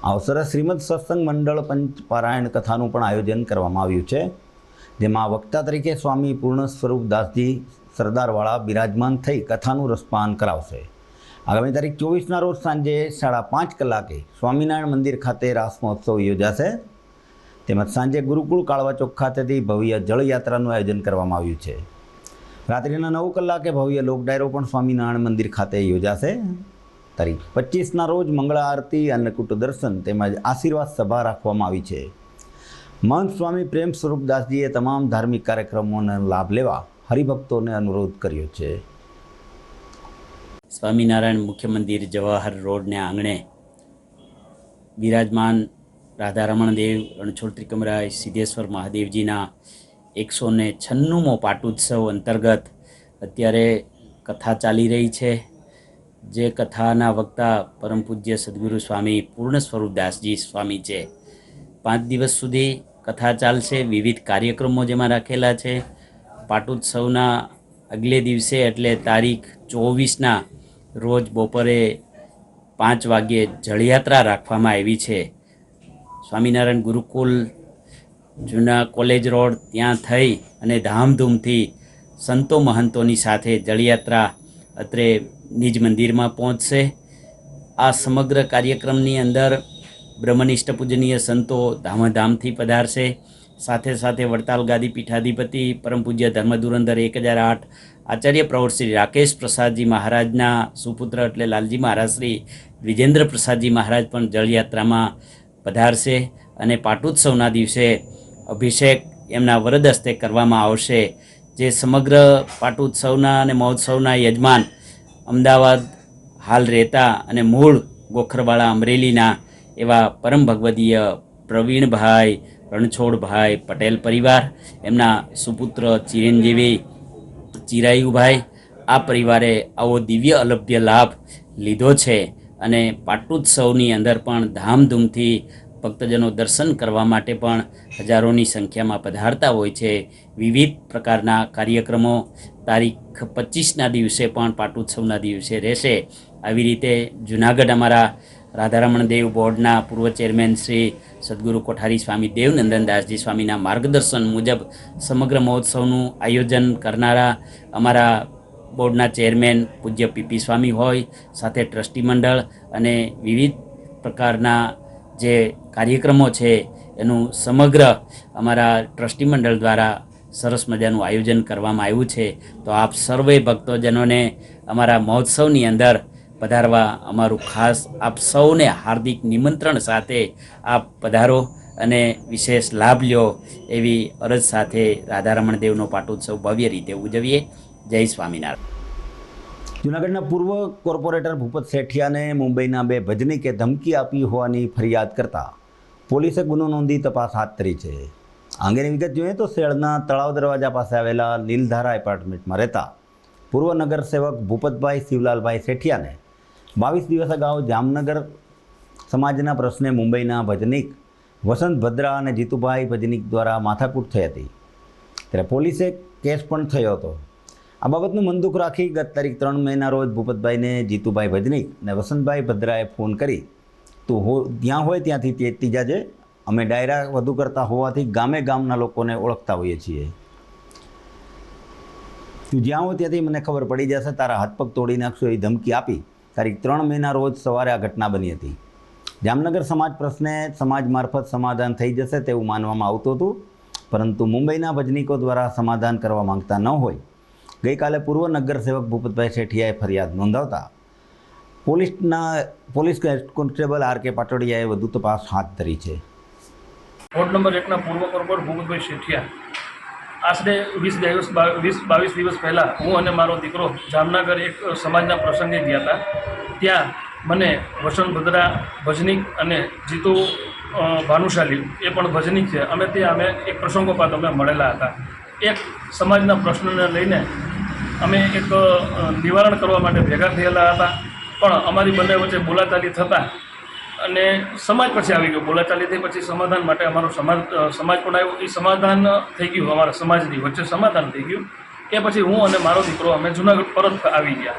[SPEAKER 1] આ અવસરે શ્રીમદ સત્સંગ મંડળ પંચ પારાયણ કથાનું પણ આયોજન કરવામાં આવ્યું છે, જેમાં વક્તા તરીકે સ્વામી પૂર્ણ સ્વરૂપ દાસજી સરદારવાળા બિરાજમાન થઈ કથાનું રસપાન કરાવશે. આગામી તારીખ 24ના રોજ સાંજે 5:30 કલાકે સ્વામિનારાયણ મંદિર ખાતે રાસ મહોત્સવ યોજાશે. તેમજ સાંજે ગુરુકુળ કાળવા ચોક ખાતેથી ભવ્ય જળયાત્રાનું આયોજન કરવામાં આવ્યું છે. રાત્રિના 9 કલાકે ભવ્ય લોકડાયરો પણ સ્વામિનારાયણ મંદિર ખાતે યોજાશે. તારીખ 25ના રોજ મંગળા આરતી, અન્નકૂટ દર્શન તેમજ આશીર્વાદ સભા રાખવામાં આવી છે. મહંત સ્વામી પ્રેમ સ્વરૂપ દાસજીએ તમામ ધાર્મિક કાર્યક્રમોનો લાભ લેવા હરિભક્તોને અનુરોધ કર્યો છે.
[SPEAKER 4] સ્વામિનારાયણ મુખ્ય મંદિર જવાહર રોડને આંગણે બિરાજમાન રાધારમણ દેવ, રણછોડ ત્રિકમરાય, સિદ્ધેશ્વર મહાદેવજીના 196મો પાટોત્સવ અંતર્ગત અત્યારે કથા ચાલી રહી છે. જે કથાના વક્તા પરમ પૂજ્ય સદગુરુ સ્વામી પૂર્ણ સ્વરૂપ દાસજી સ્વામી છે. 5 દિવસ સુધી કથા ચાલશે. વિવિધ કાર્યક્રમો જેમાં રાખેલા છે. પાટોત્સવના આગલે દિવસે એટલે તારીખ 24ના રોજ બપોરે 5 વાગ્યે જળયાત્રા રાખવામાં આવી છે. સ્વામિનારાયણ ગુરુકુલ જૂના કોલેજ રોડ ત્યાં થઈ અને ધામધૂમથી સંતો મહંતોની સાથે જળયાત્રા અત્રે નિજ મંદિરમાં પહોંચશે. આ સમગ્ર કાર્યક્રમની અંદર બ્રહ્મનિષ્ઠ પૂજનીય સંતો ધામધામથી પધારશે. સાથે સાથે વડતાલ ગાદી પીઠાધિપતિ પરમ પૂજ્ય ધર્મધુરંધર 1008 આચાર્ય પ્રવર શ્રી રાકેશ પ્રસાદજી મહારાજના સુપુત્ર એટલે લાલજી મહારાજ શ્રી વિજેન્દ્ર પ્રસાદજી મહારાજ પણ જળયાત્રામાં પધારશે અને પાટોત્સવના દિવસે અભિષેક એમના વરદ હસ્તે કરવામાં આવશે. જે સમગ્ર પાટોત્સવના અને મહોત્સવના યજમાન અમદાવાદ હાલ રહેતા અને મૂળ ગોખરવાળા અમરેલીના એવા પરમ ભગવદીય પ્રવીણભાઈ રણછોડભાઈ પટેલ પરિવાર, એમના સુપુત્ર ચિરંજીવી ચિરાયુભાઈ, આ પરિવારે આવો દિવ્ય અલભ્ય લાભ લીધો છે અને પાટોત્સવની અંદર પણ ધામધૂમથી ભક્તજનો દર્શન કરવા માટે પણ હજારોની સંખ્યામાં પધારતા હોય છે. વિવિધ પ્રકારના કાર્યક્રમો તારીખ 25ના દિવસે પણ પાટોત્સવના દિવસે રહેશે. આવી રીતે જૂનાગઢ અમારા રાધારમણ દેવ બોર્ડના પૂર્વ ચેરમેન શ્રી સદગુરુ કોઠારી સ્વામી દેવનંદન દાસજી સ્વામીના માર્ગદર્શન મુજબ સમગ્ર મહોત્સવનું આયોજન કરનારા અમારા બોર્ડના ચેરમેન પૂજ્ય પીપી સ્વામી હોય, સાથે ટ્રસ્ટી મંડળ અને વિવિધ પ્રકારના જે કાર્યક્રમો છે એનું સમગ્ર અમારા ટ્રસ્ટી મંડળ દ્વારા સરસ મજાનું આયોજન કરવામાં આવ્યું છે. તો આપ સર્વે ભક્તોજનોને અમારા મહોત્સવની અંદર પધારવા અમારું ખાસ આપ સૌને હાર્દિક નિમંત્રણ સાથે આપ પધારો અને વિશેષ લાભ લ્યો એવી અરજ સાથે રાધારમણ દેવનો પાટોત્સવ ભવ્ય રીતે ઉજવીએ. જય સ્વામિનારાયણ.
[SPEAKER 1] જૂનાગઢના પૂર્વ કોર્પોરેટર ભૂપત સેઠિયાને મુંબઈના 2 ભજનીકે ધમકી આપી હોવાની ફરિયાદ કરતા પોલીસે ગુનો નોંધી તપાસ હાથ ધરી છે. આ અંગેની વિગત જોઈએ તો શહેરના તળાવ દરવાજા પાસે આવેલા લીલધારા એપાર્ટમેન્ટમાં રહેતા પૂર્વ નગરસેવક ભૂપતભાઈ શિવલાલભાઈ સેઠિયાને 22 દિવસ અગાઉ જામનગર સમાજના પ્રશ્ને મુંબઈના ભજનીક વસંત ભદ્રા અને જીતુભાઈ ભજનીક દ્વારા માથાકૂટ થઈ હતી. ત્યારે પોલીસે કેસ પણ થયો હતો. આ બાબતનું મનદુખ રાખી ગત તારીખ 3 મેના રોજ ભૂપતભાઈને જીતુભાઈ ભજનીક અને વસંતભાઈ ભદ્રાએ ફોન કરી તું જ્યાં હોય ત્યાંથી તેતી જાજે, અમે ડાયરા વધુ કરતા હોવાથી ગામના લોકોને ઓળખતા હોઈએ છીએ, તું જ્યાં હોય ત્યાંથી મને ખબર પડી જશે, તારા હાથ પગ તોડી નાખશો એવી ધમકી આપી તારીખ 3 મેના રોજ સવારે આ ઘટના બની હતી. જામનગર સમાજ પ્રશ્ને સમાજ મારફત સમાધાન થઈ જશે તેવું માનવામાં આવતું હતું, પરંતુ મુંબઈના ભજનીકો દ્વારા સમાધાન કરવા માંગતા ન હોય ગઈકાલે પૂર્વ નગરસેવક ભૂપતભાઈ શેઠિયાએ ફરિયાદ નોંધાવતા પોલીસ કોન્સ્ટેબલ આર કે પાટોડિયાએ વધુ તપાસ હાથ ધરી છે.
[SPEAKER 5] વોર્ડ નંબર 1ના પૂર્વ કોર્પોરેટર ભૂપતભાઈ શેઠિયા આશરે 20-22 દિવસ પહેલાં હું અને મારો દીકરો જામનગર એક સમાજના પ્રસંગે ગયા હતા. ત્યાં મને વસંત ભદ્રા ભજનીક અને જીતુ ભાનુશાલી એ પણ ભજનીક છે, અમે એક પ્રસંગોપાત અમે મળેલા હતા. એક સમાજના પ્રશ્નને લઈને અમે એક નિવારણ કરવા માટે ભેગા થયેલા હતા, પણ અમારી બંને વચ્ચે બોલાચાલી થતાં અને સમાજ પછી આવી ગયો, બોલાચાલી થઈ પછી સમાધાન માટે અમારો સમાજ પણ આવ્યો. એ સમાધાન થઈ ગયું, અમારા સમાજની વચ્ચે સમાધાન થઈ ગયું. એ પછી હું અને મારો દીકરો અમે જુનાગઢ પરત આવી ગયા.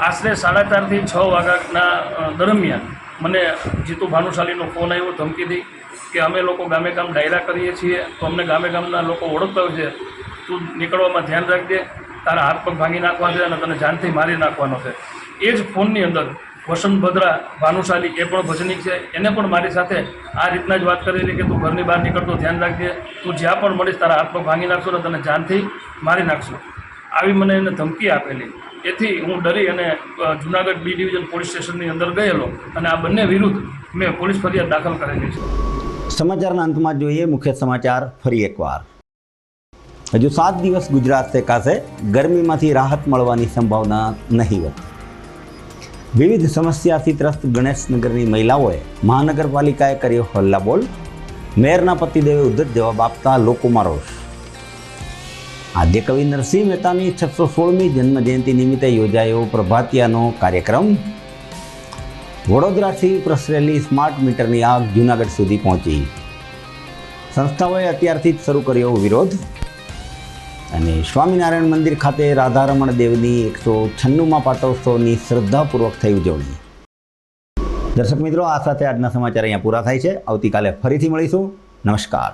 [SPEAKER 5] આશરે 4:30 થી 6 વાગ્યાના દરમિયાન મને જીતુ ભાનુશાલીનો ફોન આવ્યો ધમકીથી કે અમે લોકો ગામે ગામ ડાયરા કરીએ છીએ, તો અમને ગામે ગામના લોકો ઓળખતા હોય છે, તું નીકળવામાં ધ્યાન રાખજે, તારા હાથ પગ ભાંગી નાખવા છે અને તને જાનથી મારી નાખવાનો છે. એ જ ફોનની અંદર વસંત ભદ્રા ભાનુશાલી, એ પણ ભજનિક છે, એને પણ મારી સાથે આ રીતના જ વાત કરેલી કે તું ઘરની બહાર નીકળતો ધ્યાન રાખજે, તું જ્યાં પણ મળીશ તારા હાથ પગ ભાંગી નાખશો ને તને જાનથી મારી નાખશું, આવી મને એને ધમકી આપેલી. એથી હું ડરી અને જુનાગઢ બી ડિવિઝન પોલીસ સ્ટેશનની અંદર ગયેલો અને આ બંને વિરુદ્ધ મેં પોલીસ ફરિયાદ દાખલ કરેલી છે.
[SPEAKER 1] સમાચારના અંતમાં જોઈએ મુખ્ય સમાચાર ફરી એકવાર. હજુ 7 દિવસ ગુજરાત શેકાશે, ગરમીમાંથી રાહત મળવાની સંભાવના નહીવત. વિવિધ સમસ્યાથી ત્રસ્ત ગણેશનગરની મહિલાઓએ મહાનગરપાલિકાએ કર્યો હલ્લાબોલ. મેયરના પતિદેવે ઉદ્ધત જવાબ આપતા લોકોમાં રોષ. આદ્ય કવિ નરસિંહ મહેતાની 616મી જન્મજયંતિ નિમિત્તે યોજાયો પ્રભાતિયાનો કાર્યક્રમ. વડોદરાથી પ્રસરેલી સ્માર્ટ મીટરની આગ જૂનાગઢ સુધી પહોંચી. સંસ્થાઓએ અત્યારથી જ શરૂ કર્યો વિરોધ. અને સ્વામિનારાયણ મંદિર ખાતે રાધારમણ દેવની 196મા પાટોત્સવની શ્રદ્ધાપૂર્વક થઈ ઉજવણી. દર્શક મિત્રો, આ સાથે આજના સમાચાર અહીંયા પૂરા થાય છે. આવતીકાલે ફરીથી મળીશું. નમસ્કાર.